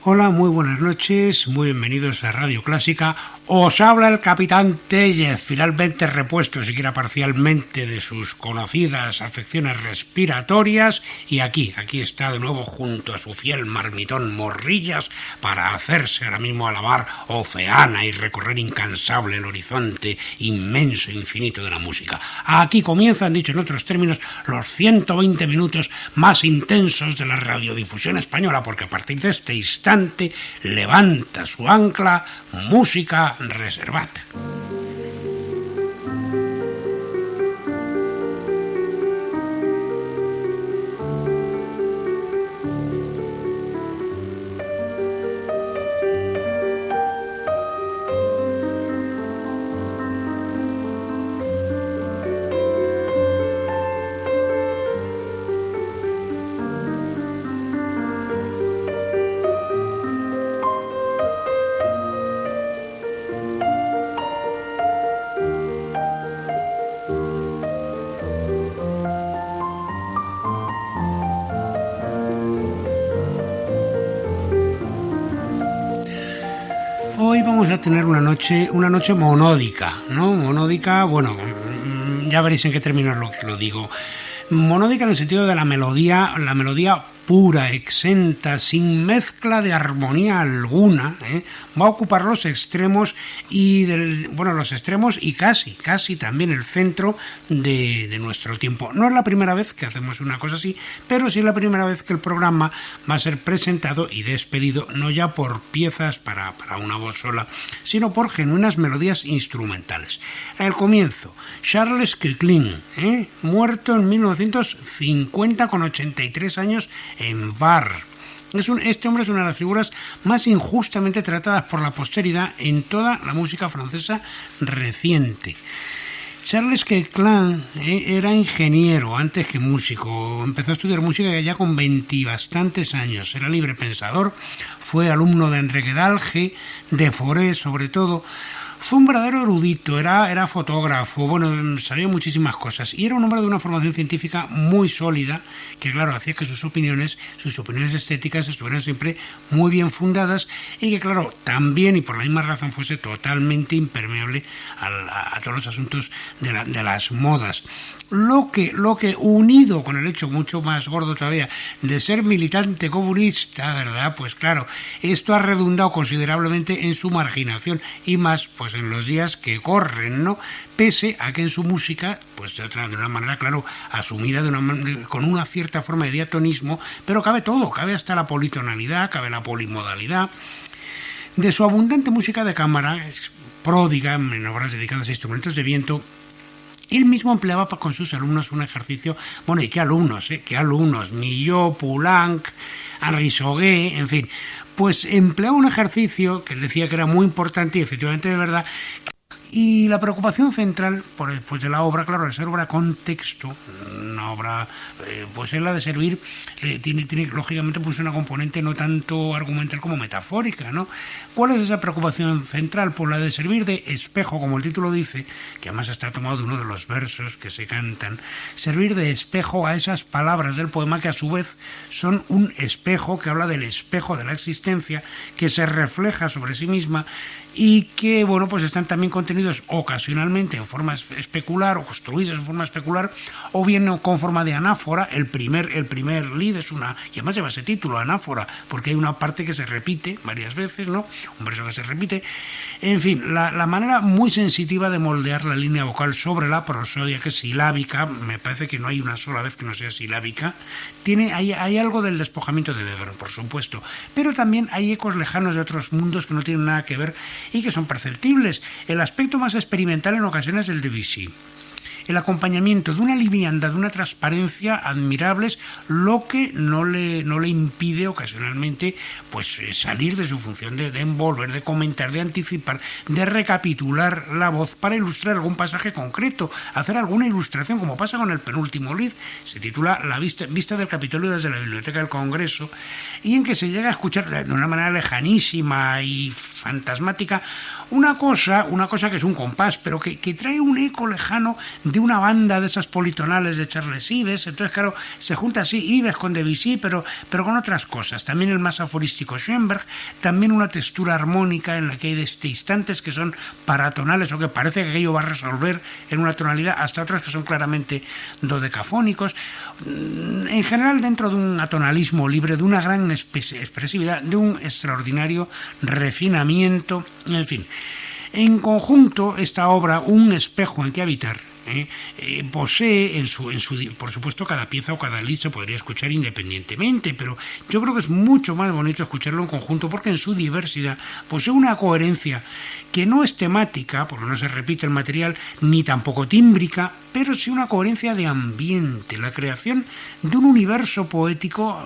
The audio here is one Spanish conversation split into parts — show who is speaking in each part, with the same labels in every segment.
Speaker 1: Hola, muy buenas noches, muy bienvenidos a Radio Clásica. Os habla el Capitán Tellez, finalmente repuesto, siquiera parcialmente, de sus conocidas afecciones respiratorias, y aquí está de nuevo junto a su fiel marmitón Morrillas para hacerse ahora mismo a la mar oceana y recorrer incansable el horizonte inmenso e infinito de la música. Aquí comienzan, dicho en otros términos, los 120 minutos más intensos de la radiodifusión española, porque a partir de este instante levanta su ancla Música Reservata. Hoy vamos a tener una noche monódica, ¿no? Monódica, bueno, ya veréis en qué términos lo digo. Monódica en el sentido de la melodía pura, exenta, sin mezcla de armonía alguna, va a ocupar los extremos y los extremos y casi también el centro de nuestro tiempo. No es la primera vez que hacemos una cosa así, pero sí es la primera vez que el programa va a ser presentado y despedido no ya por piezas para una voz sola, sino por genuinas melodías instrumentales. Al comienzo, Charles Koechlin, muerto en 1950 con 83 años en Var. Este hombre es una de las figuras más injustamente tratadas por la posteridad en toda la música francesa reciente. Charles Koechlin era ingeniero antes que músico. Empezó a estudiar música ya con 20 y bastantes años. Era libre pensador, fue alumno de André Guedalge, de Fauré sobre todo. Fue un verdadero erudito, era fotógrafo, sabía muchísimas cosas y era un hombre de una formación científica muy sólida que, claro, hacía que sus opiniones estéticas estuvieran siempre muy bien fundadas y que, claro, también y por la misma razón fuese totalmente impermeable a todos los asuntos de las modas. Lo que unido con el hecho mucho más gordo todavía de ser militante comunista, ¿verdad? Pues claro, esto ha redundado considerablemente en su marginación y más pues en los días que corren, ¿no? Pese a que en su música, pues de una manera, claro, asumida con una cierta forma de diatonismo, pero cabe todo, cabe hasta la politonalidad, cabe la polimodalidad. De su abundante música de cámara, pródiga en obras dedicadas a instrumentos de viento, él mismo empleaba con sus alumnos un ejercicio, ¿y qué alumnos? Milhaud, Poulenc, Henri Sauguet, en fin, pues empleaba un ejercicio que él decía que era muy importante y efectivamente de verdad. Y la preocupación central de la obra, claro, al ser obra con texto, una obra, pues es la de servir, tiene lógicamente pues una componente no tanto argumental como metafórica, ¿no? ¿Cuál es esa preocupación central? Pues la de servir de espejo, como el título dice, que además está tomado de uno de los versos que se cantan, servir de espejo a esas palabras del poema que a su vez son un espejo que habla del espejo de la existencia, que se refleja sobre sí misma y que, pues están también contenidos ocasionalmente en forma especular o construidos en forma especular o bien con forma de anáfora. El primer lead es una, y además lleva ese título, anáfora, porque hay una parte que se repite varias veces, ¿no? Un verso que se repite. En fin, la manera muy sensitiva de moldear la línea vocal sobre la prosodia, que es silábica, me parece que no hay una sola vez que no sea silábica. Hay algo del despojamiento de Weber, por supuesto, pero también hay ecos lejanos de otros mundos que no tienen nada que ver y que son perceptibles. El aspecto más experimental en ocasiones es el de Debussy. El acompañamiento de una liviandad, de una transparencia admirables, lo que no le impide ocasionalmente pues salir de su función de envolver, de comentar, de anticipar, de recapitular la voz para ilustrar algún pasaje concreto, hacer alguna ilustración, como pasa con el penúltimo lead. Se titula La vista del Capitolio desde la Biblioteca del Congreso, y en que se llega a escuchar de una manera lejanísima y fantasmática una cosa que es un compás, pero que trae un eco lejano de una banda de esas politonales de Charles Ives. Entonces, claro, se junta así Ives con Debussy, pero con otras cosas. También el más aforístico Schoenberg, también una textura armónica en la que hay instantes que son paratonales o que parece que aquello va a resolver en una tonalidad, hasta otros que son claramente dodecafónicos. En general, dentro de un atonalismo libre, de una gran expresividad, de un extraordinario refinamiento, en fin. En conjunto, esta obra, Un espejo en que habitar, posee por supuesto, cada pieza o cada lead se podría escuchar independientemente, pero yo creo que es mucho más bonito escucharlo en conjunto porque en su diversidad posee una coherencia que no es temática, porque no se repite el material, ni tampoco tímbrica, pero sí una coherencia de ambiente, la creación de un universo poético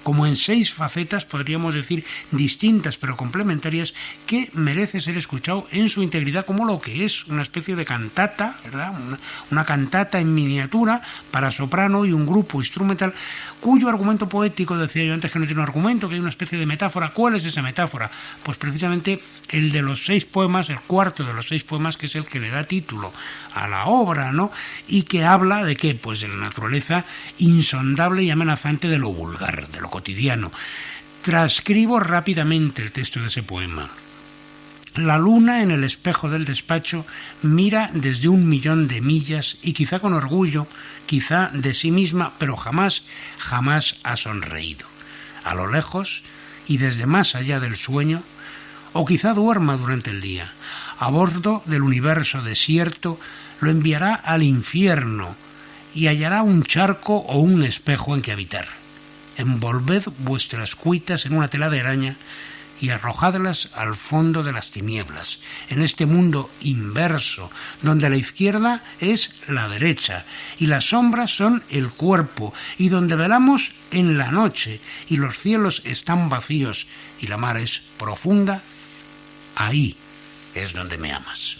Speaker 1: como en 6 facetas, podríamos decir, distintas pero complementarias, que merece ser escuchado en su integridad como lo que es, una especie de cantata, ¿verdad? Una cantata en miniatura para soprano y un grupo instrumental cuyo argumento poético, decía yo antes que no tiene un argumento, que hay una especie de metáfora. ¿Cuál es esa metáfora? Pues precisamente el de los 6 poemas, el cuarto de los 6 poemas, que es el que le da título a la obra, ¿no? Y que habla de qué, pues de la naturaleza insondable y amenazante de lo vulgar, de lo cotidiano. Transcribo rápidamente el texto de ese poema. La luna en el espejo del despacho mira desde 1.000.000 de millas y quizá con orgullo, quizá de sí misma, pero jamás ha sonreído. A lo lejos y desde más allá del sueño, o quizá duerma durante el día, a bordo del universo desierto, lo enviará al infierno y hallará un charco o un espejo en que habitar. Envolved vuestras cuitas en una tela de araña y arrojadlas al fondo de las tinieblas, en este mundo inverso, donde la izquierda es la derecha, y las sombras son el cuerpo, y donde velamos en la noche, y los cielos están vacíos, y la mar es profunda, ahí es donde me amas.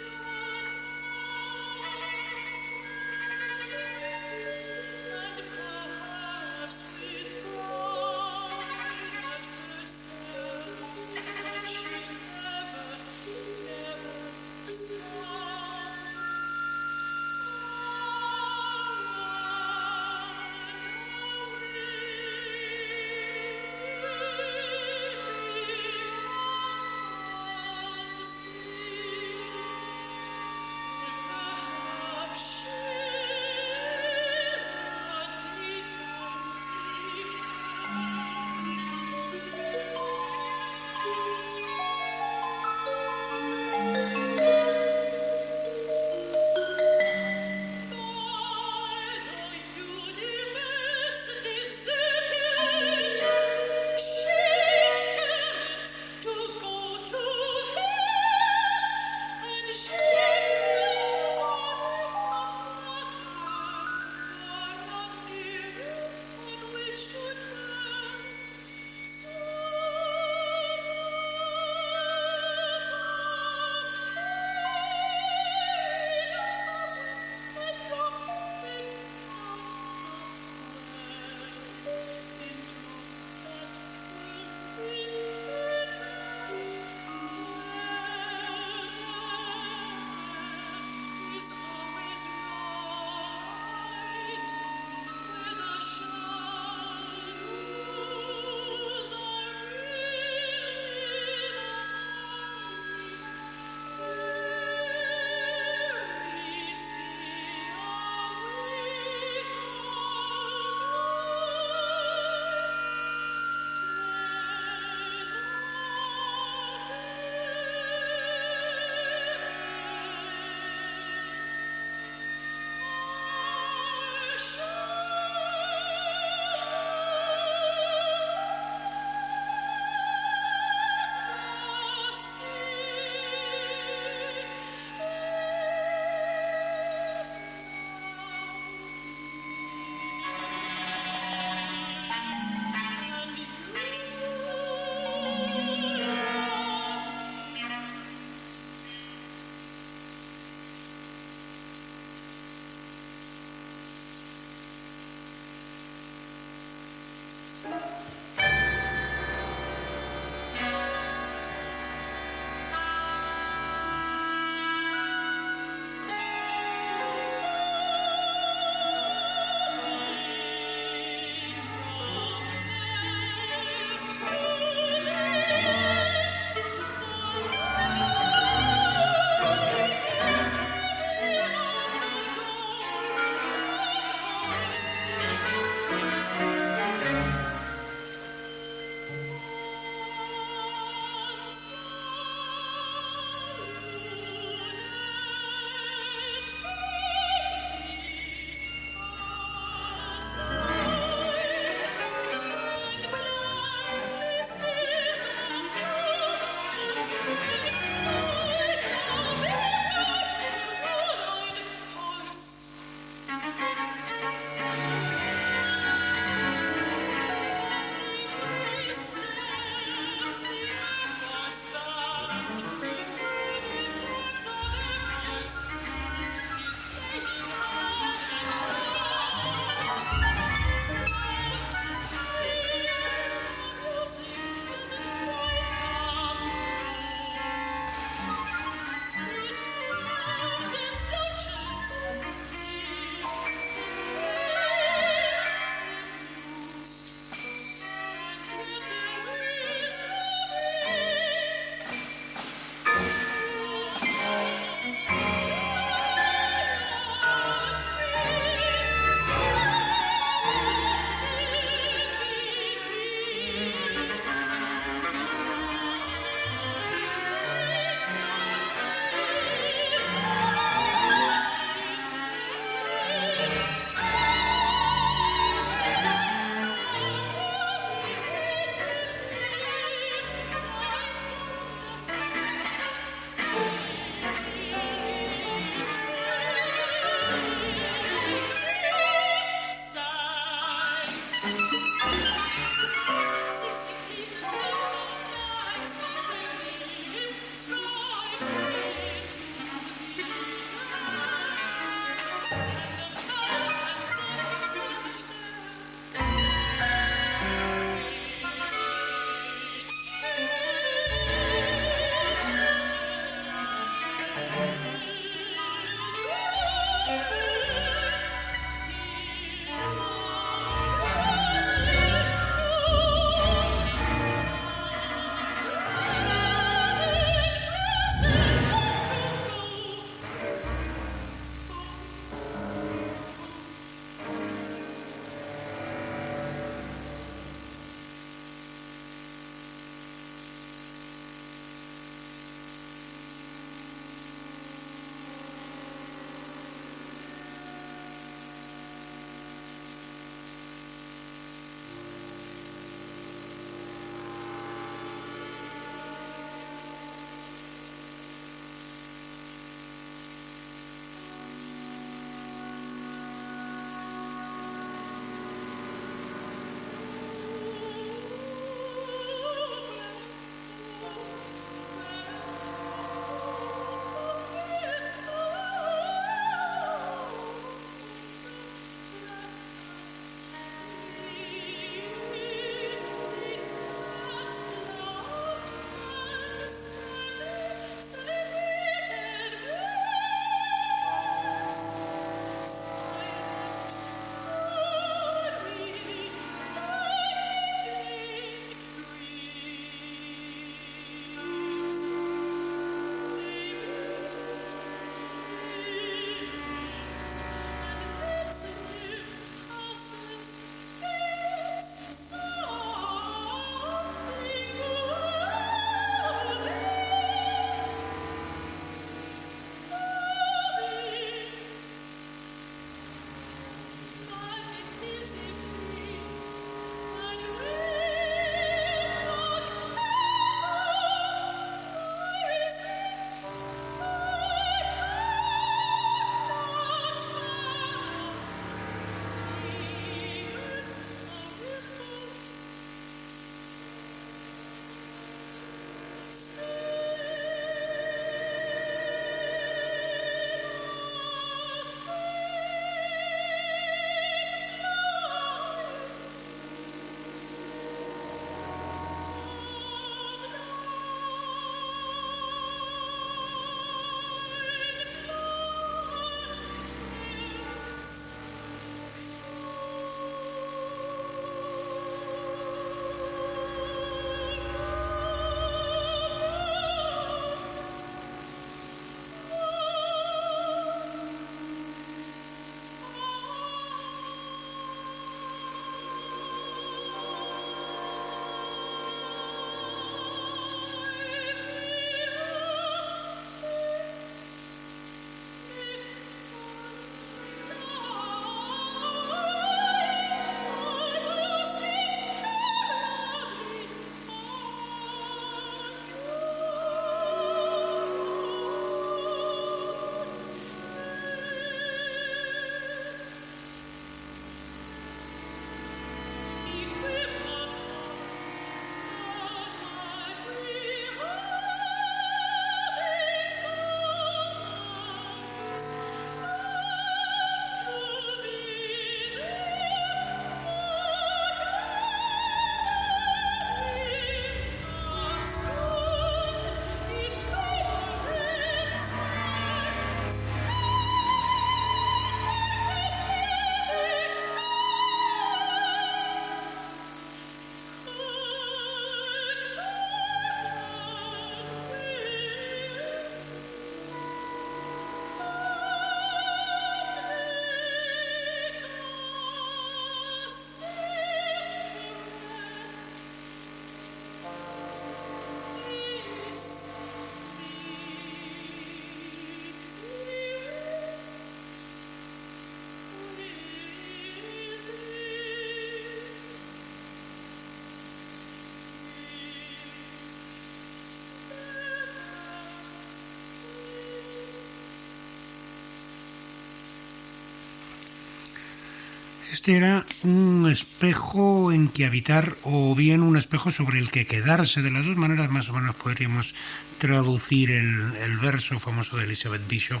Speaker 1: Este era un espejo en que habitar o bien un espejo sobre el que quedarse. De las dos maneras más o menos podríamos traducir el verso famoso de Elizabeth Bishop,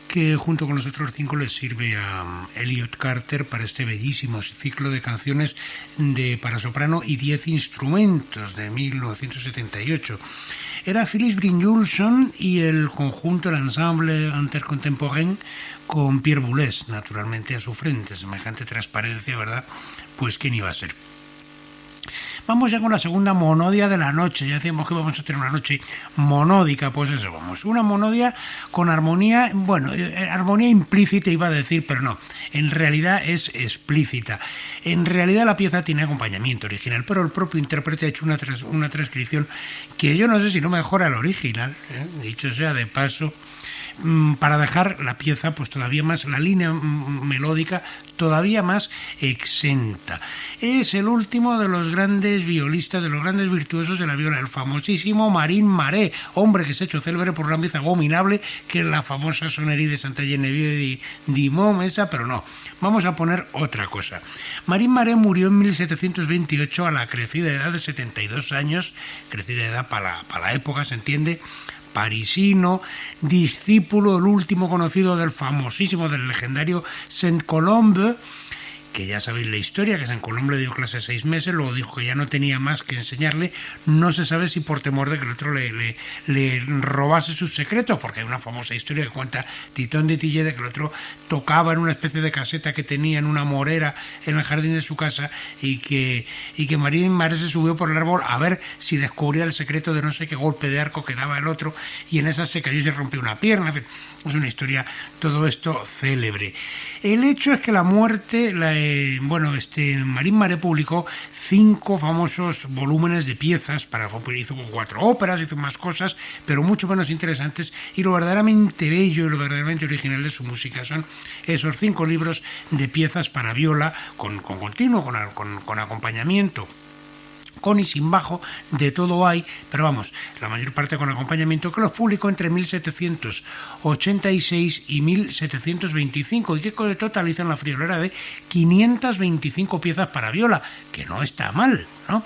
Speaker 1: que junto con los otros 5 les sirve a Elliot Carter para este bellísimo ciclo de canciones para soprano y 10 instrumentos de 1978. Era Phyllis Brynjolfsson y el conjunto, el ensemble intercontemporain, con Pierre Boulez, naturalmente, a su frente. Semejante transparencia, ¿verdad? Pues ¿quién iba a ser? Vamos ya con la segunda monodia de la noche. Ya decíamos que vamos a tener una noche monódica, pues eso, vamos. Una monodia con armonía, bueno, armonía implícita iba a decir, pero no, en realidad es explícita. En realidad la pieza tiene acompañamiento original, pero el propio intérprete ha hecho una transcripción que yo no sé si no mejora el original, dicho sea de paso, para dejar la pieza pues todavía más, la línea melódica todavía más exenta. Es el último de los grandes violistas, de los grandes virtuosos de la viola, el famosísimo Marin Maré, hombre que se ha hecho célebre por una pieza abominable que es la famosa Sonnerie de Santa Genevieve di Momesa, pero no, vamos a poner otra cosa. Marin Maré murió en 1728 a la crecida edad de 72 años, crecida edad para la época, se entiende, parisino, discípulo, el último conocido del famosísimo, del legendario Saint-Colombe, que ya sabéis la historia, que Saint-Colombe le dio clase 6 meses, luego dijo que ya no tenía más que enseñarle, no se sabe si por temor de que el otro le robase sus secretos, porque hay una famosa historia que cuenta Titón de Tillet de que el otro tocaba en una especie de caseta que tenía en una morera en el jardín de su casa y que Marin Maré se subió por el árbol a ver si descubría el secreto de no sé qué golpe de arco que daba el otro y en esa se cayó y se rompió una pierna. En fin, es una historia, todo esto célebre. El hecho es que la muerte, Marin Maré publicó 5 famosos volúmenes de piezas, hizo 4 óperas, hizo más cosas, pero mucho menos interesantes, y lo verdaderamente bello y lo verdaderamente original de su música son esos 5 libros de piezas para viola, con continuo, con acompañamiento, con y sin bajo, de todo hay, pero vamos, la mayor parte con acompañamiento, que los publicó entre 1786 y 1725 y que totalizan la friolera de 525 piezas para viola, que no está mal, ¿no?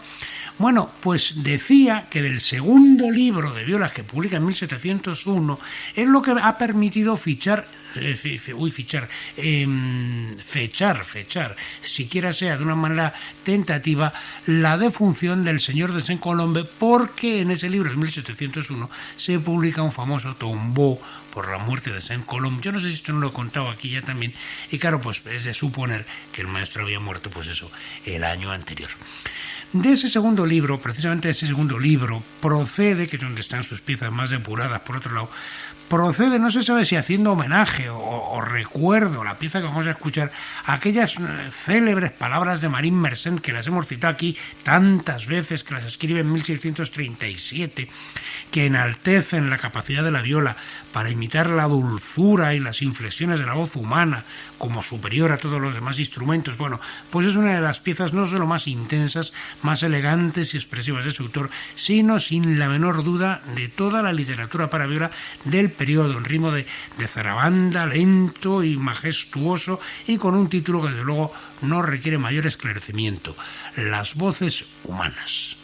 Speaker 1: Bueno, pues decía que del segundo libro de violas que publica en 1701 es lo que ha permitido fechar, siquiera sea de una manera tentativa, la defunción del señor de Saint-Colombe, porque en ese libro de 1701 se publica un famoso tombeau por la muerte de Saint-Colombe. Yo no sé si esto no lo he contado aquí ya también, y claro, pues es de suponer que el maestro había muerto, pues eso, el año anterior. De ese segundo libro, precisamente de ese segundo libro, procede, que es donde están sus piezas más depuradas, por otro lado, procede, no se sabe si haciendo homenaje o recuerdo, la pieza que vamos a escuchar, aquellas célebres palabras de Marin Mersenne, que las hemos citado aquí tantas veces, que las escribe en 1637, que enaltecen la capacidad de la viola para imitar la dulzura y las inflexiones de la voz humana como superior a todos los demás instrumentos. Bueno, pues es una de las piezas no solo más intensas, más elegantes y expresivas de su autor, sino sin la menor duda de toda la literatura para viola del periodo, en ritmo de zarabanda, lento y majestuoso, y con un título que desde luego no requiere mayor esclarecimiento: Las voces humanas.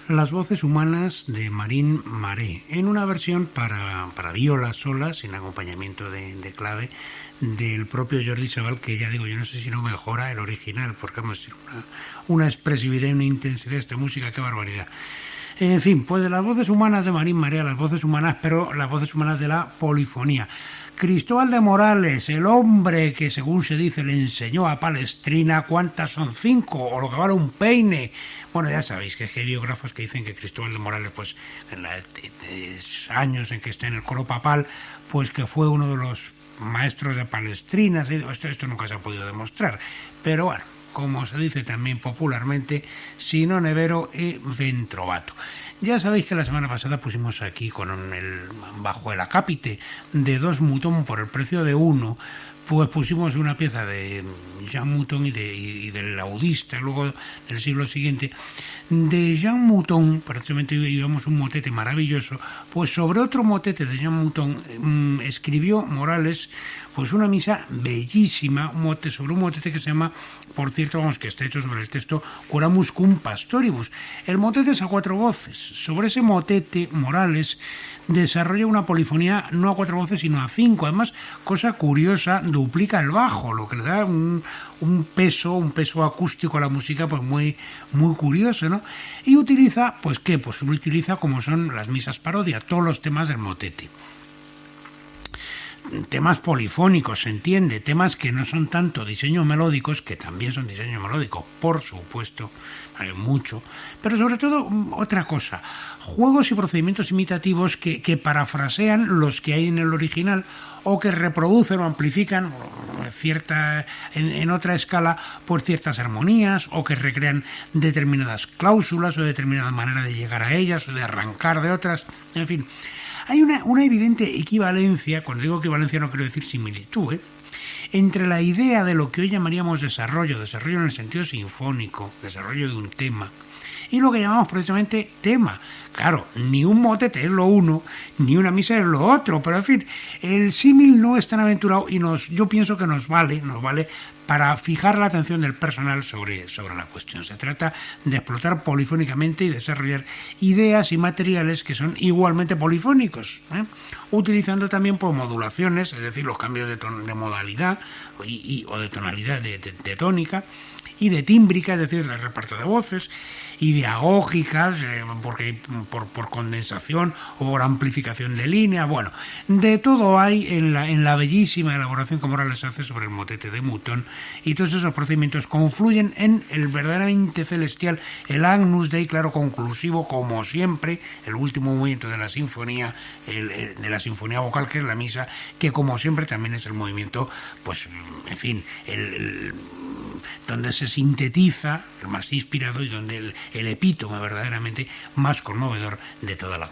Speaker 1: Las voces humanas de Marín Maré, en una versión para viola sola, sin acompañamiento de clave, del propio Jordi Sabal, que ya digo, yo no sé si no mejora el original, porque vamos, una expresividad y una intensidad de esta música, qué barbaridad. En fin, pues de las voces humanas de Marín Marea, las voces humanas, pero las voces humanas de la polifonía. Cristóbal de Morales, el hombre que según se dice le enseñó a Palestrina cuántas son 5 o lo que vale un peine. Bueno, ya sabéis que hay biógrafos que dicen que Cristóbal de Morales, pues en los años en que está en el coro papal, pues que fue uno de los maestros de Palestrina. Esto nunca se ha podido demostrar, pero bueno, como se dice también popularmente, si non è vero è ventrovato. Ya sabéis que la semana pasada pusimos aquí bajo el acápite de 2 Mouton por el precio de 1, pues pusimos una pieza de Jean Mouton y del laudista, luego del siglo siguiente, de Jean Mouton, precisamente llevamos un motete maravilloso, pues sobre otro motete de Jean Mouton escribió Morales pues una misa bellísima, sobre un motete que se llama, por cierto, vamos, que está hecho sobre el texto Curamus cum pastoribus. El motete es a 4 voces. Sobre ese motete, Morales desarrolla una polifonía no a 4 voces, sino a 5. Además, cosa curiosa, duplica el bajo, lo que le da un peso acústico a la música pues muy curioso, ¿no? Y utiliza, pues qué, pues utiliza como son las misas parodia, todos los temas del motete. Temas polifónicos, se entiende, temas que no son tanto diseño melódicos, que también son diseño melódico, por supuesto, hay mucho, pero sobre todo otra cosa, juegos y procedimientos imitativos que parafrasean los que hay en el original o que reproducen o amplifican en otra escala por ciertas armonías o que recrean determinadas cláusulas o determinada manera de llegar a ellas o de arrancar de otras, en fin. Hay una evidente equivalencia, cuando digo equivalencia no quiero decir similitud, entre la idea de lo que hoy llamaríamos desarrollo en el sentido sinfónico, desarrollo de un tema, y lo que llamamos precisamente tema. Claro, ni un motete es lo uno, ni una misa es lo otro, pero en fin, el símil no es tan aventurado y yo pienso que nos vale para fijar la atención del personal sobre la cuestión. Se trata de explotar polifónicamente y desarrollar ideas y materiales que son igualmente polifónicos, utilizando también pues, modulaciones, es decir, los cambios de modalidad o de tonalidad de tónica, y de tímbrica, es decir, el reparto de voces, y de agógicas, porque por condensación o por amplificación de línea. Bueno, de todo hay en la bellísima elaboración que Morales hace sobre el motete de Mouton, y todos esos procedimientos confluyen en el verdaderamente celestial, el Agnus Dei, claro, conclusivo, como siempre, el último movimiento de la sinfonía, de la sinfonía vocal, que es la misa, que como siempre también es el movimiento, pues, en fin, donde se sintetiza el más inspirado y donde el epítome verdaderamente más conmovedor de toda la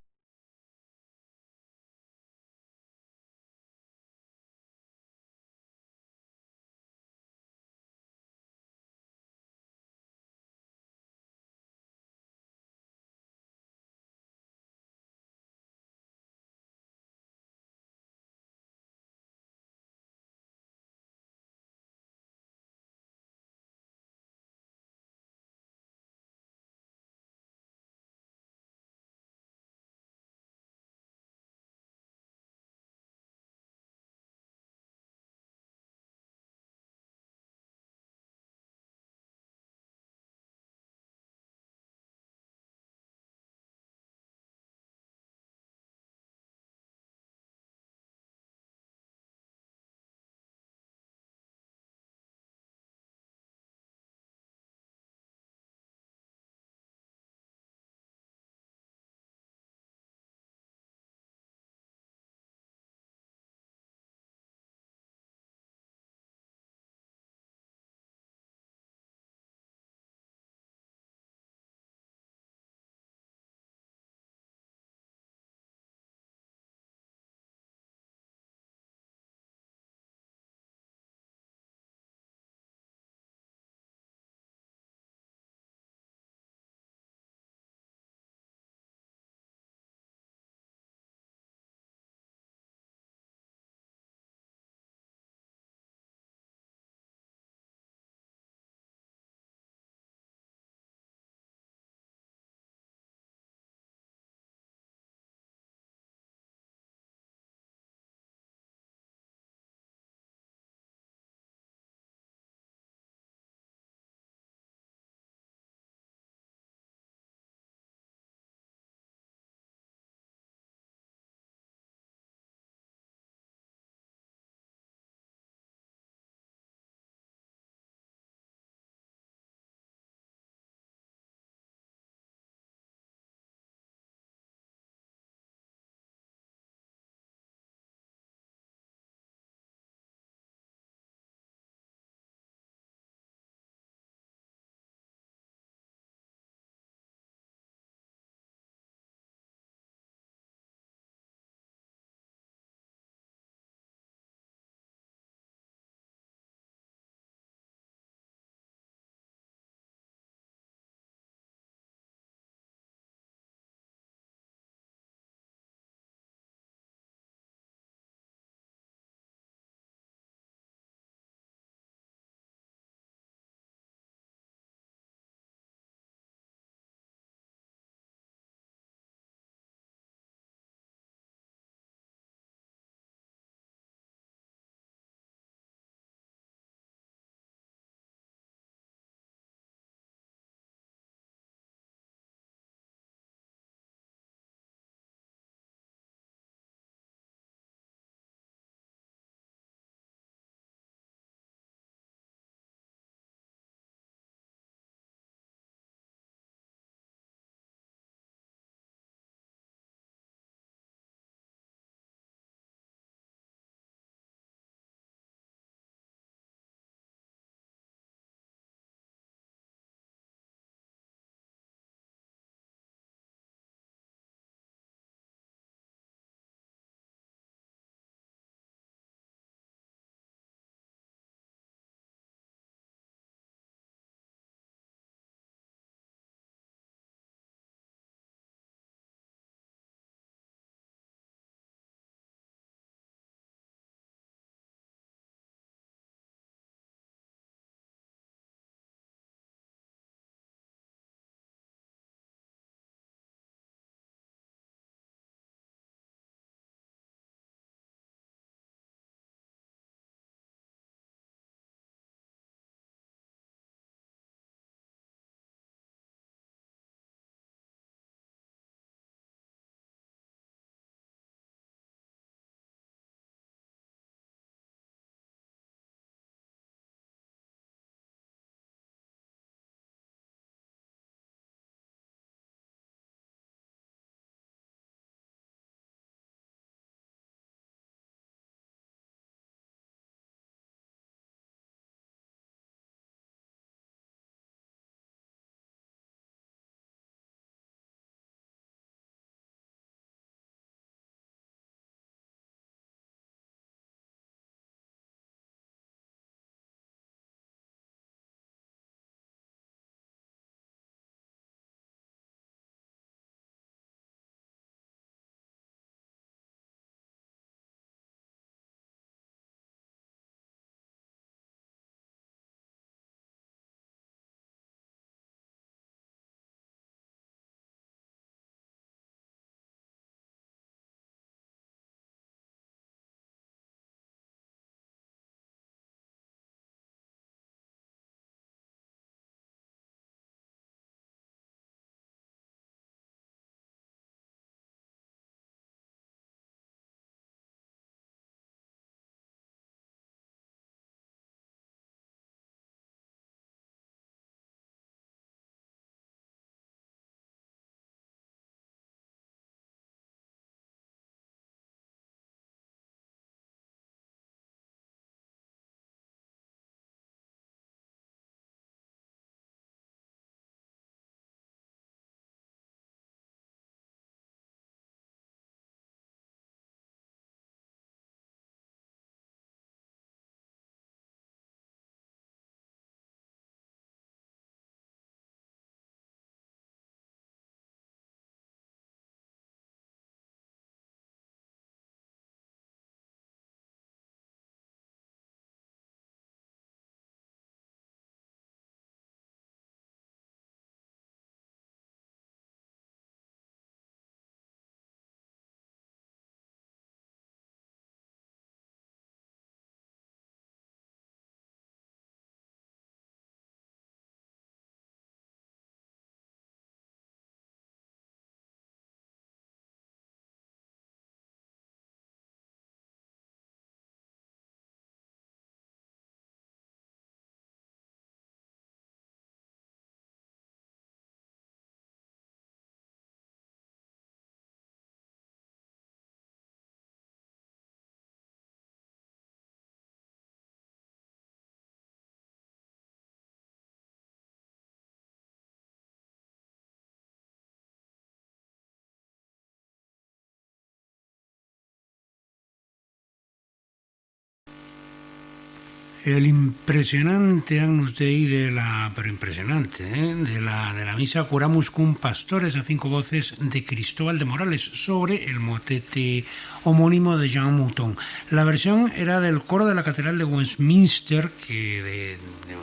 Speaker 1: El impresionante Agnus Dei pero impresionante, de la misa Curamus cum Pastores a 5 voces de Cristóbal de Morales sobre el motete homónimo de Jean Mouton. La versión era del coro de la Catedral de Westminster,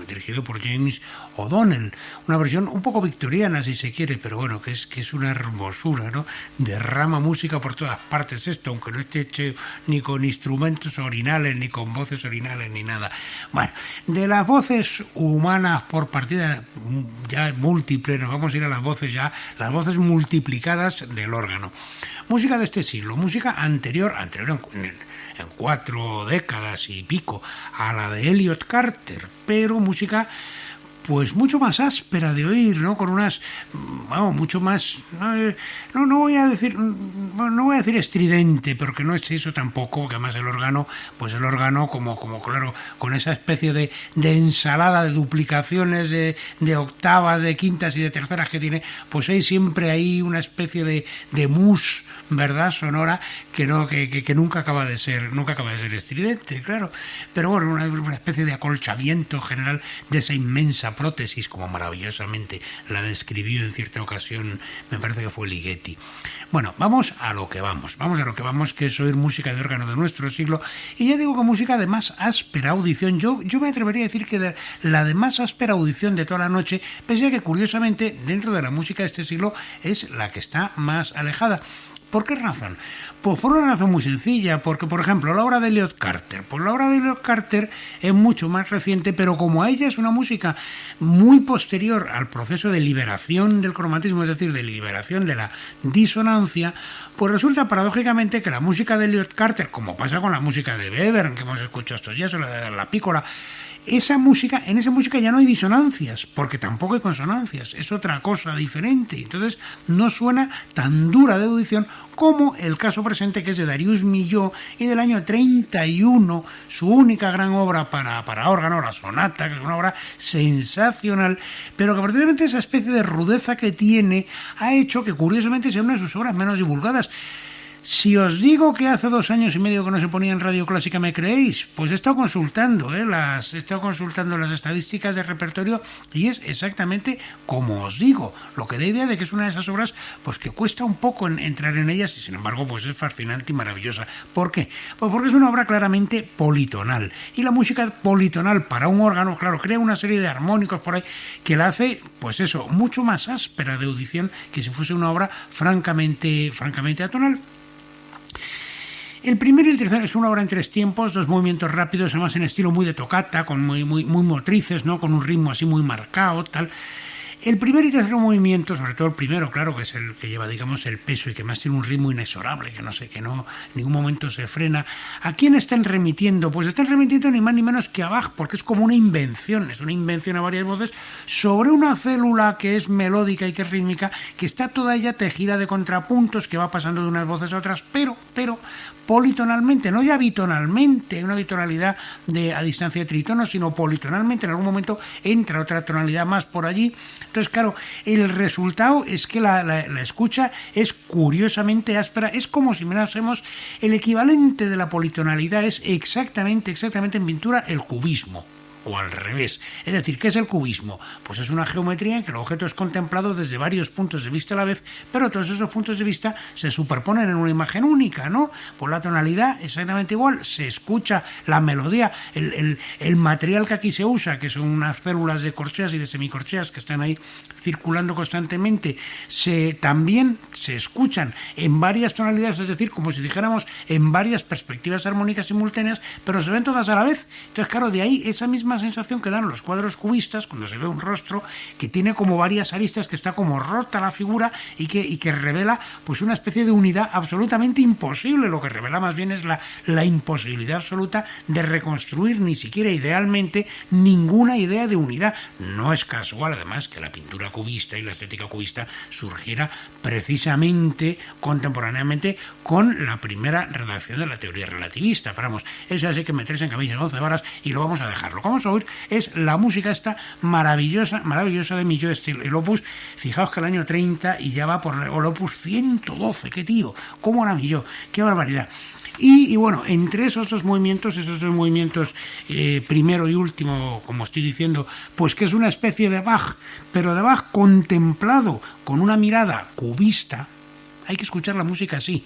Speaker 1: dirigido por James O'Donnell, una versión un poco victoriana si se quiere, pero bueno, que es una hermosura, ¿no? Derrama música por todas partes esto, aunque no esté hecho ni con instrumentos orinales, ni con voces orinales, ni nada. Bueno, de las voces humanas por partida ya múltiples, nos vamos a ir a las voces multiplicadas del órgano. Música de este siglo, música anterior en 4 décadas y pico a la de Elliot Carter, pero música pues mucho más áspera de oír, ¿no? Con unas, mucho más, no voy a decir estridente, porque no es eso tampoco, porque además el órgano como claro, con esa especie de ensalada de duplicaciones, de octavas, de quintas y de terceras que tiene, pues hay siempre ahí una especie de mousse, ¿verdad? Sonora que nunca acaba de ser estridente, claro, pero bueno, una especie de acolchamiento general de esa inmensa prótesis, como maravillosamente la describió en cierta ocasión, me parece que fue Ligeti. Bueno, vamos a lo que vamos, que es oír música de órgano de nuestro siglo, y ya digo que música de más áspera audición. Yo me atrevería a decir que la de más áspera audición de toda la noche, pese a que curiosamente dentro de la música de este siglo es la que está más alejada. ¿Por qué razón? Pues por una razón muy sencilla, porque, por ejemplo, la obra de Elliot Carter. Pues la obra de Elliot Carter es mucho más reciente, pero como a ella es una música muy posterior al proceso de liberación del cromatismo, es decir, de liberación de la disonancia, pues resulta paradójicamente que la música de Elliot Carter, como pasa con la música de Webern, que hemos escuchado estos días, o la de la pícola, en esa música ya no hay disonancias, porque tampoco hay consonancias, es otra cosa diferente, entonces no suena tan dura de audición como el caso presente, que es de Darius Milhaud y del año 31, su única gran obra para órgano, la sonata, que es una obra sensacional, pero que precisamente esa especie de rudeza que tiene ha hecho que curiosamente sea una de sus obras menos divulgadas. Si os digo que hace 2 años y medio que no se ponía en Radio Clásica, ¿me creéis? Pues he estado consultando, las estadísticas de repertorio y es exactamente como os digo, lo que da idea de que es una de esas obras pues que cuesta un poco entrar en ellas y sin embargo pues es fascinante y maravillosa. ¿Por qué? Pues porque es una obra claramente politonal y la música politonal para un órgano, claro, crea una serie de armónicos por ahí que la hace, pues eso, mucho más áspera de audición que si fuese una obra francamente atonal. El primero y el tercero es una obra en 3 tiempos, 2 movimientos rápidos, además en estilo muy de toccata, con muy motrices, ¿no? Con un ritmo así muy marcado, tal. El primer y tercer movimiento, sobre todo el primero, claro, que es el que lleva, digamos, el peso y que más tiene un ritmo inexorable, que no en ningún momento se frena. ¿A quién están remitiendo? Pues están remitiendo ni más ni menos que a Bach, porque es como una invención, a varias voces sobre una célula que es melódica y que es rítmica, que está toda ella tejida de contrapuntos, que va pasando de unas voces a otras, pero politonalmente, no ya bitonalmente, una bitonalidad a distancia de tritonos, sino politonalmente, en algún momento entra otra tonalidad más por allí. Entonces, claro, el resultado es que la escucha es curiosamente áspera, es como si mirásemos el equivalente de la politonalidad, es exactamente en pintura el cubismo. O al revés. Es decir, ¿qué es el cubismo? Pues es una geometría en que el objeto es contemplado desde varios puntos de vista a la vez, pero todos esos puntos de vista se superponen en una imagen única, ¿no? Por la tonalidad exactamente igual, se escucha la melodía, el material que aquí se usa, que son unas células de corcheas y de semicorcheas que están ahí circulando constantemente, también se escuchan en varias tonalidades, es decir, como si dijéramos en varias perspectivas armónicas simultáneas, pero se ven todas a la vez. Entonces, claro, de ahí esa misma sensación que dan los cuadros cubistas cuando se ve un rostro que tiene como varias aristas, que está como rota la figura y que revela pues una especie de unidad absolutamente imposible. Lo que revela más bien es la imposibilidad absoluta de reconstruir ni siquiera idealmente ninguna idea de unidad. No es casual además que la pintura cubista y la estética cubista surgiera precisamente contemporáneamente con la primera redacción de la teoría relativista. Pero vamos, eso hace que meterse en camisa de 11 varas y lo vamos a dejarlo. Vamos a oír es la música esta maravillosa de Milhaud, el opus, fijaos que el año 30 y ya va por el opus 112, qué tío, cómo era Milhaud, qué barbaridad. Y bueno, entre esos dos movimientos, primero y último, como estoy diciendo, pues que es una especie de Bach, pero de Bach contemplado con una mirada cubista. Hay que escuchar la música así,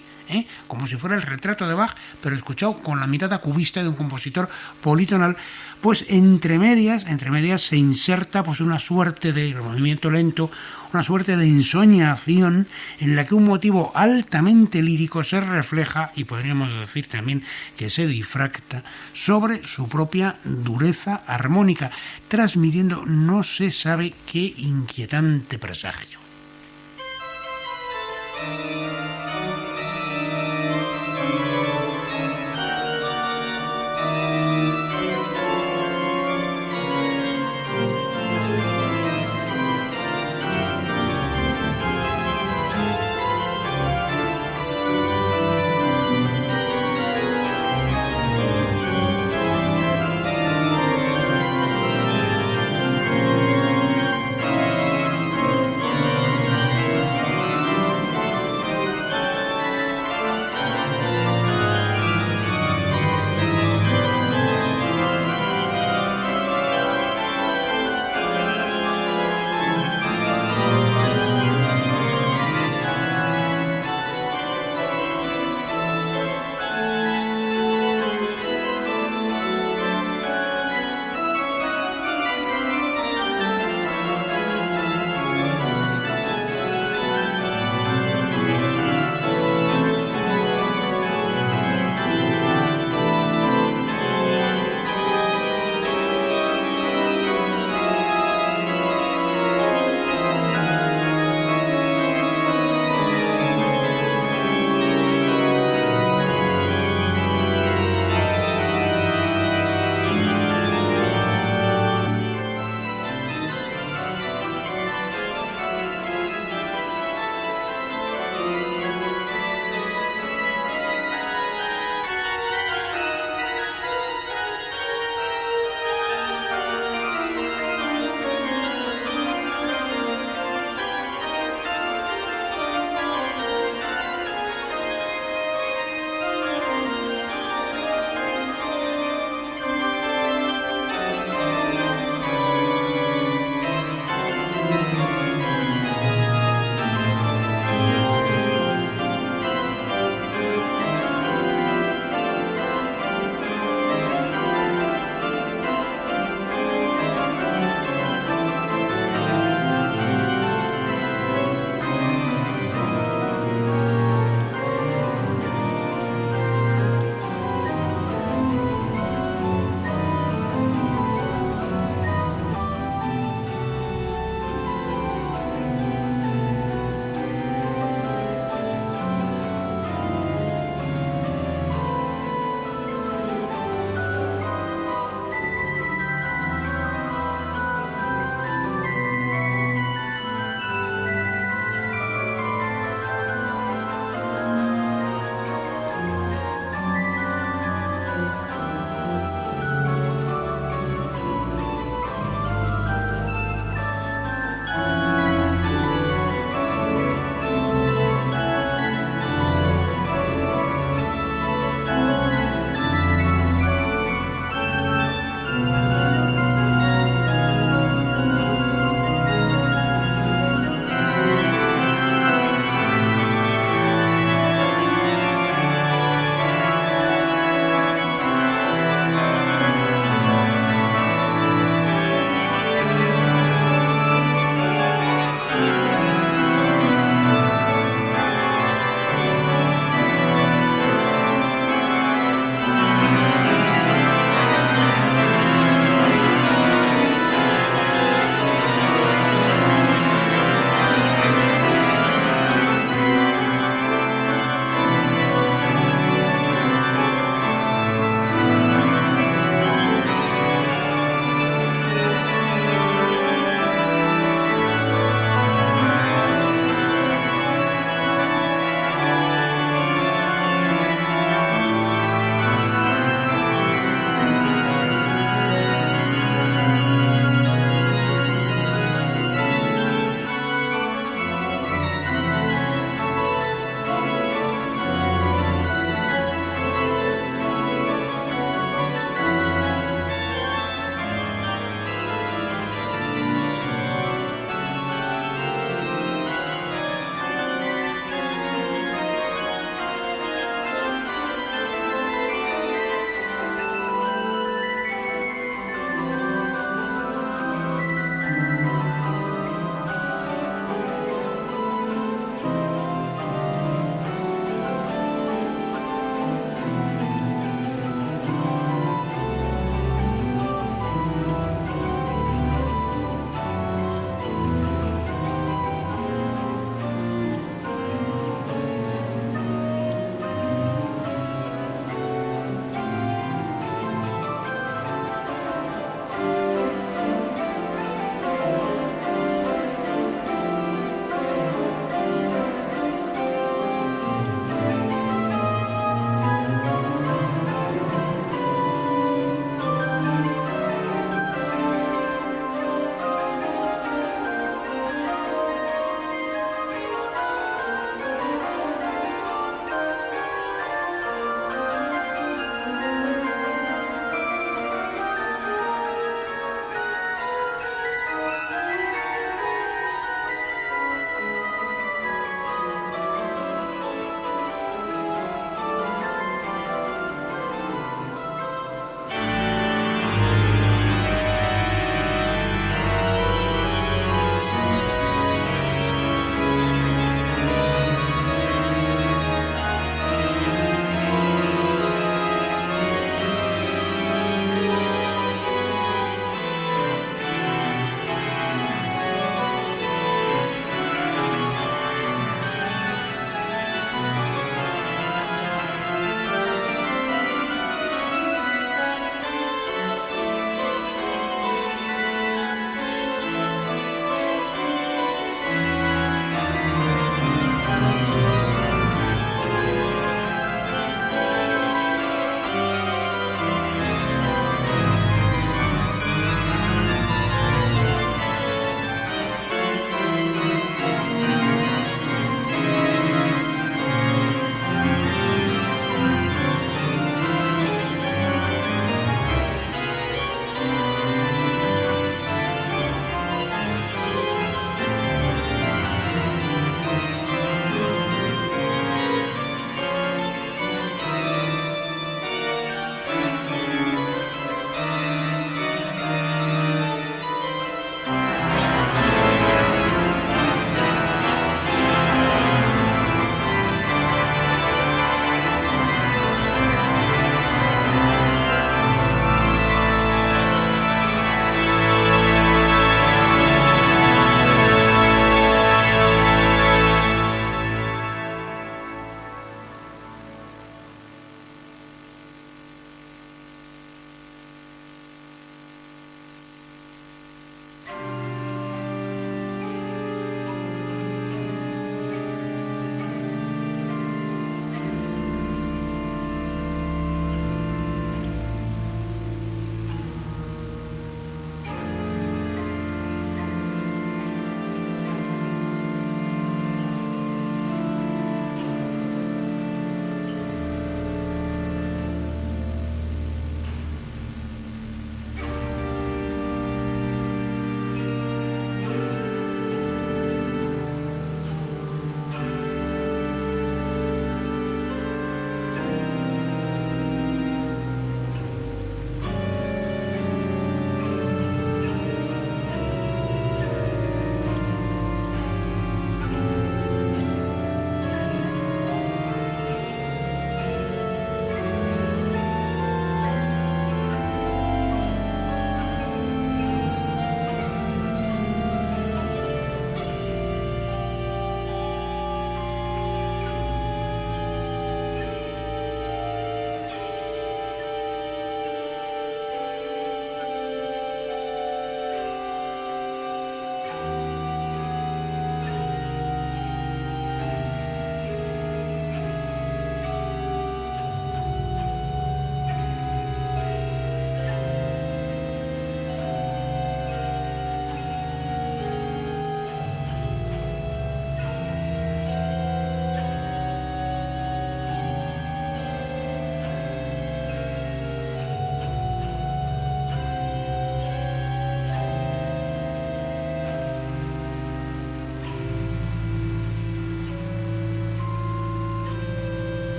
Speaker 1: como si fuera el retrato de Bach, pero escuchado con la mirada cubista de un compositor politonal. Pues entre medias se inserta pues una suerte de movimiento lento, una suerte de ensoñación en la que un motivo altamente lírico se refleja, y podríamos decir también que se difracta sobre su propia dureza armónica, transmitiendo no se sabe qué inquietante presagio.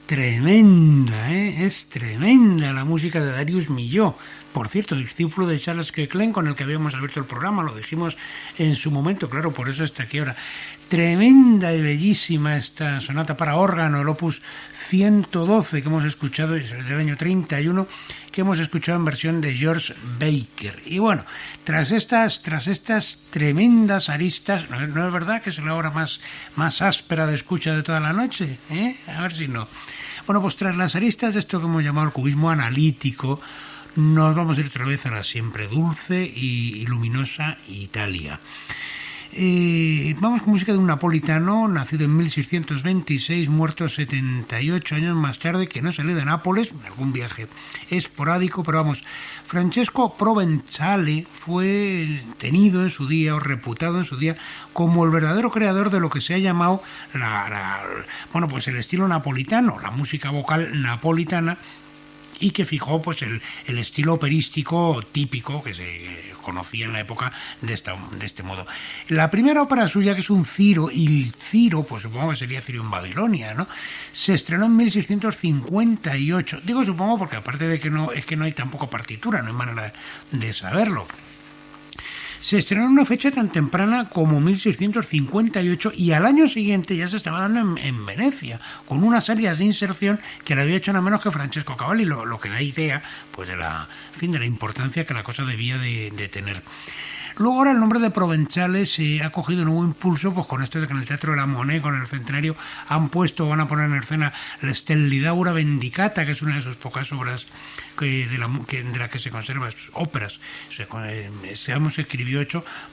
Speaker 1: tremenda, es tremenda la música de Darius Milhaud. Por cierto, discípulo de Charles Koechlin, con el que habíamos abierto el programa, lo dijimos en su momento, claro, por eso está aquí ahora. Tremenda y bellísima esta sonata para órgano, el opus 112 que hemos escuchado, es del año 31, que hemos escuchado en versión de George Baker. Y bueno, tras estas tremendas aristas, ¿no es verdad que es la hora más áspera de escucha de toda la noche? A ver si no. Bueno, pues tras las aristas de esto que hemos llamado el cubismo analítico, nos vamos a ir otra vez a la siempre dulce y luminosa Italia. Vamos con música de un napolitano, nacido en 1626, muerto 78 años más tarde, que no salió de Nápoles, en algún viaje esporádico, pero vamos, Francesco Provenzale fue tenido en su día, o reputado en su día, como el verdadero creador de lo que se ha llamado pues el estilo napolitano, la música vocal napolitana, y que fijó pues el estilo operístico típico que se conocía en la época de este modo. La primera ópera suya, que es un Ciro, y el Ciro, pues supongo que sería Ciro en Babilonia, ¿no? Se estrenó en 1658. Digo supongo porque aparte de que no hay tampoco partitura, no hay manera de saberlo. Se estrenó en una fecha tan temprana como 1658 y al año siguiente ya se estaba dando en Venecia, con unas áreas de inserción que le había hecho nada menos que Francesco Cavalli, lo que da idea pues de la importancia que la cosa debía de tener. Luego ahora el nombre de Provenzale se ha cogido nuevo impulso pues con esto de que en el Teatro de la Monnaie, con el centenario, van a poner en escena la Stellidaura Vendicata, que es una de sus pocas obras de la que se conserva, sus óperas. Se escribió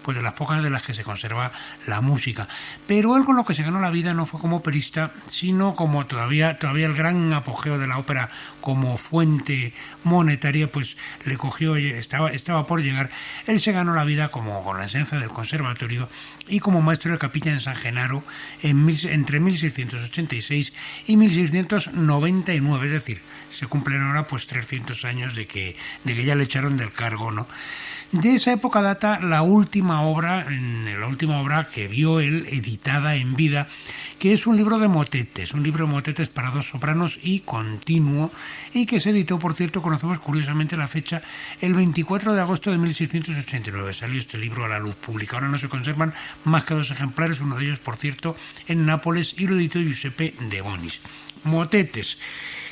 Speaker 1: pues de las pocas de las que se conserva la música. Pero él con lo que se ganó la vida no fue como operista, sino como todavía el gran apogeo de la ópera como fuente monetaria, pues le cogió, estaba por llegar. Él se ganó la vida como con la enseñanza del conservatorio y como maestro de capilla en San Genaro entre 1686 y 1699, es decir, se cumplen ahora pues 300 años de que ya le echaron del cargo, ¿no? De esa época data la última obra que vio él editada en vida, que es un libro de motetes para dos sopranos y continuo, y que se editó, por cierto, conocemos curiosamente la fecha, el 24 de agosto de 1689. Salió este libro a la luz pública. Ahora no se conservan más que 2 ejemplares, uno de ellos, por cierto, en Nápoles, y lo editó Giuseppe de Bonis. Motetes.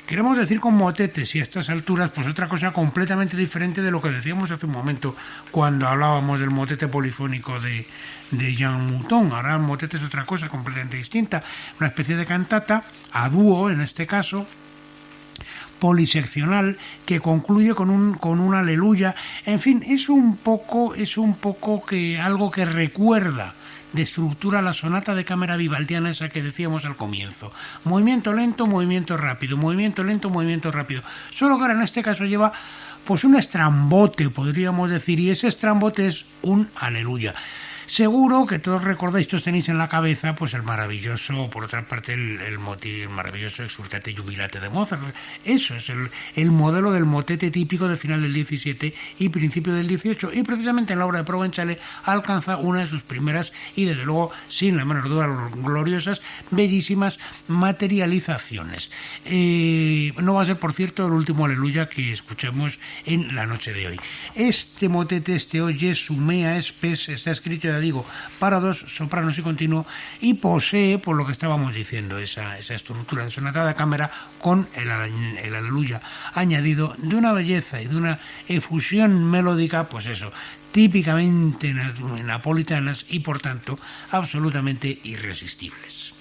Speaker 1: Queremos decir con motetes y a estas alturas pues otra cosa completamente diferente de lo que decíamos hace un momento cuando hablábamos del motete polifónico de Jean Mouton. Ahora el motete es otra cosa completamente distinta, una especie de cantata a dúo en este caso, poliseccional, que concluye con un aleluya. En fin, es un poco que algo que recuerda de estructura la sonata de cámara vivaldiana, esa que decíamos al comienzo. Movimiento lento, movimiento rápido, movimiento lento, movimiento rápido. Solo que ahora en este caso lleva pues un estrambote, podríamos decir, y ese estrambote es un aleluya. Seguro que todos recordáis, todos tenéis en la cabeza pues el maravilloso, por otra parte el maravilloso Exultate Jubilate de Mozart. Eso es el modelo del motete típico de final del 17 y principio del 18, y precisamente en la obra de Provenzale alcanza una de sus primeras y desde luego sin la menor duda gloriosas, bellísimas materializaciones. No va a ser, por cierto, el último aleluya que escuchemos en la noche de hoy. Este motete, Oye Sumea Espes, está escrito, ya digo, para dos sopranos y continuo, y posee, por lo que estábamos diciendo, esa estructura de sonata de cámara con el aleluya añadido, de una belleza y de una efusión melódica, pues eso, típicamente napolitanas y por tanto absolutamente irresistibles.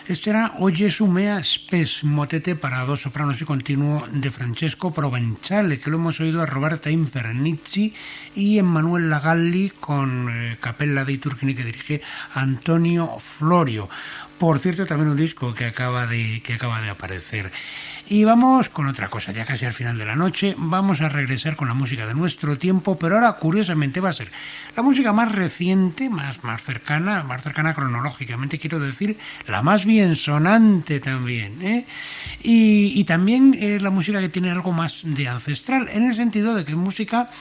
Speaker 1: Este era O Gesù mea spes, motete para dos sopranos y continuo de Francesco Provenzale, que lo hemos oído a Roberta Invernizzi y Emanuele Lagalli con Capella dei Turchini que dirige Antonio Florio. Por cierto, también un disco que acaba de aparecer. Y vamos con otra cosa, ya casi al final de la noche, vamos a regresar con la música de nuestro tiempo, pero ahora curiosamente va a ser la música más reciente, más cercana cronológicamente, quiero decir, la más bien sonante también, ¿eh? Y también la música que tiene algo más de ancestral, en el sentido de que es música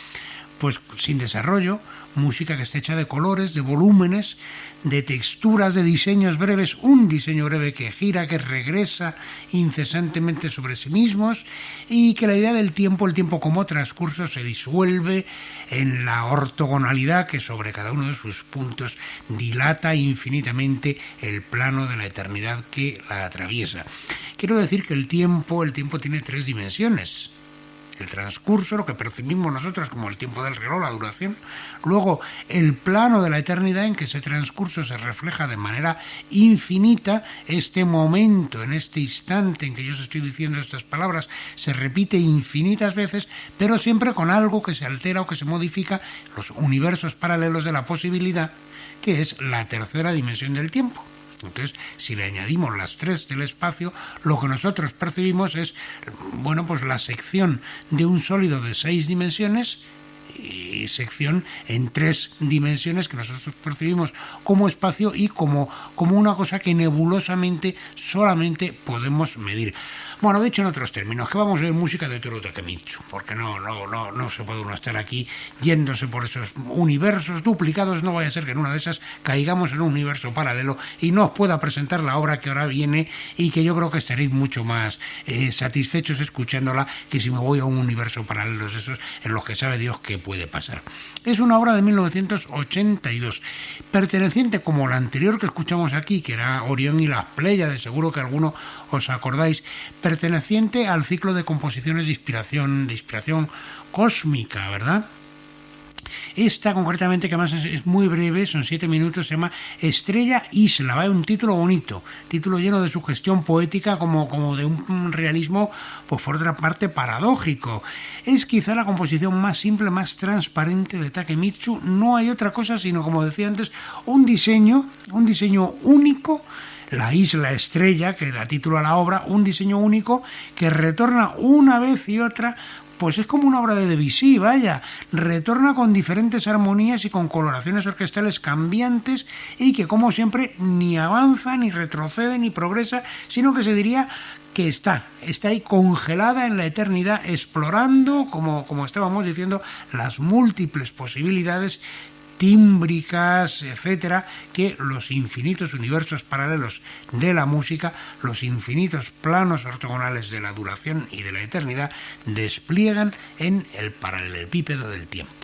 Speaker 1: pues sin desarrollo, música que está hecha de colores, de volúmenes, de texturas, de diseños breves, un diseño breve que gira, que regresa incesantemente sobre sí mismos y que la idea del tiempo, el tiempo como transcurso, se disuelve en la ortogonalidad que sobre cada uno de sus puntos dilata infinitamente el plano de la eternidad que la atraviesa. Quiero decir que el tiempo tiene tres dimensiones. El transcurso, lo que percibimos nosotros como el tiempo del reloj, la duración. Luego, el plano de la eternidad en que ese transcurso se refleja de manera infinita. Este momento, en este instante en que yo os estoy diciendo estas palabras, se repite infinitas veces, pero siempre con algo que se altera o que se modifica, los universos paralelos de la posibilidad, que es la tercera dimensión del tiempo. Entonces, si le añadimos las 3 del espacio, lo que nosotros percibimos es, bueno, pues la sección de un sólido de 6 dimensiones y sección en 3 dimensiones que nosotros percibimos como espacio y como una cosa que nebulosamente solamente podemos medir. Bueno, dicho en otros términos, que vamos a ver música de Toru Takemitsu, porque no se puede uno estar aquí yéndose por esos universos duplicados, no vaya a ser que en una de esas caigamos en un universo paralelo y no os pueda presentar la obra que ahora viene y que yo creo que estaréis mucho más satisfechos escuchándola que si me voy a un universo paralelo de esos en los que sabe Dios qué puede pasar. Es una obra de 1982, perteneciente como la anterior que escuchamos aquí, que era Orión y las Pléyades, seguro que alguno os acordáis, perteneciente al ciclo de composiciones de inspiración cósmica, ¿verdad? Esta concretamente, que además es muy breve, son 7 minutos, se llama Estrella Isla, ¿vale? Un título bonito, título lleno de sugestión poética como de un realismo, pues por otra parte paradójico. Es quizá la composición más simple, más transparente de Takemitsu. No hay otra cosa sino, como decía antes, un diseño único, la isla estrella, que da título a la obra, un diseño único que retorna una vez y otra. Pues es como una obra de Debussy, vaya, retorna con diferentes armonías y con coloraciones orquestales cambiantes y que, como siempre, ni avanza, ni retrocede, ni progresa, sino que se diría que está ahí congelada en la eternidad, explorando, como estábamos diciendo, las múltiples posibilidades tímbricas, etcétera, que los infinitos universos paralelos de la música, los infinitos planos ortogonales de la duración y de la eternidad despliegan en el paralelepípedo del tiempo.